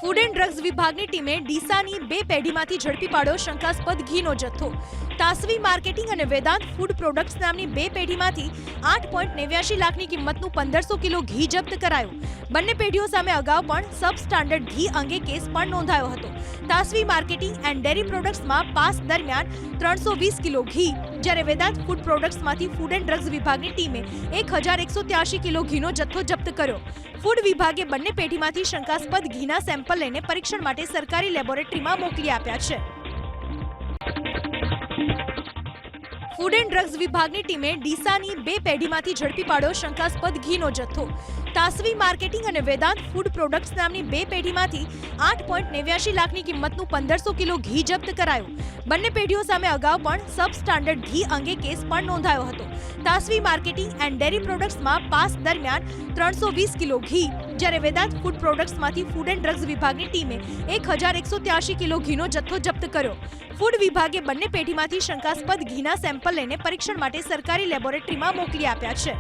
Food and drugs વિભાગની ટીમે ડીસાની 2 પેઢીમાંથી ઝડપી પાડ્યો શંકાસ્પદ ઘીનો જથ્થો। તાસવી માર્કેટિંગ અને વેદાંત ફૂડ પ્રોડક્ટ્સ નામની 2 પેઢીમાંથી 8.89 લાખની કિંમતનું 1500 કિલો ઘી જપ્ત કરાયું। બંને પેઢીઓ સામે અગાઉ પણ સબ સ્ટાન્ડર્ડ ઘી અંગે કેસ પણ નોંધાયો હતો। તાસવી માર્કેટિંગ એન્ડ ડેરી પ્રોડક્ટ્સમાં પાસ દરમિયાન 320 કિલો ઘી, જ્યારે વેદાંત ફૂડ પ્રોડક્ટ્સમાંથી ફૂડ એન્ડ ડ્રગ્સ વિભાગની ટીમે 1183 કિલો ઘીનો જથ્થો જપ્ત કર્યો। ફૂડ વિભાગે બંને પેઢીમાંથી શંકાસ્પદ ઘીના સેમ્પલ લઈને પરીક્ષણ માટે સરકારી લેબોરેટરીમાં મોકલી આપ્યા છે। ફૂડ એન્ડ ડ્રગ્સ વિભાગની ટીમે ડીસાની 2 પેઢીમાંથી ઝડપી પાડ્યો શંકાસ્પદ ઘીનો જથ્થો। તાસવી માર્કેટિંગ અને વેદાંત ફૂડ પ્રોડક્ટ્સ નામની 2 પેઢીમાંથી 8.89 લાખની કિંમતનું 1500 કિલો ઘી જપ્ત કરાયું। બંને પેઢીઓ સામે અગાઉ પણ સબ સ્ટાન્ડર્ડ ઘી અંગે કેસ પણ નોંધાયો હતો। તાસવી માર્કેટિંગ એન્ડ ડેરી પ્રોડક્ટ્સમાં પાસ દરમિયાન 320 કિલો ઘી, જ્યારે વેદાંત ફૂડ પ્રોડક્ટ્સમાંથી ફૂડ એન્ડ ડ્રગ્સ વિભાગની ટીમે 1183 કિલો ઘીનો જથ્થો જપ્ત કર્યો। ફૂડ વિભાગે બંને પેઢીમાંથી શંકાસ્પદ ઘીના સેમ્પલ લઈને પરીક્ષણ માટે સરકારી લેબોરેટરીમાં મોકલી આપ્યા છે।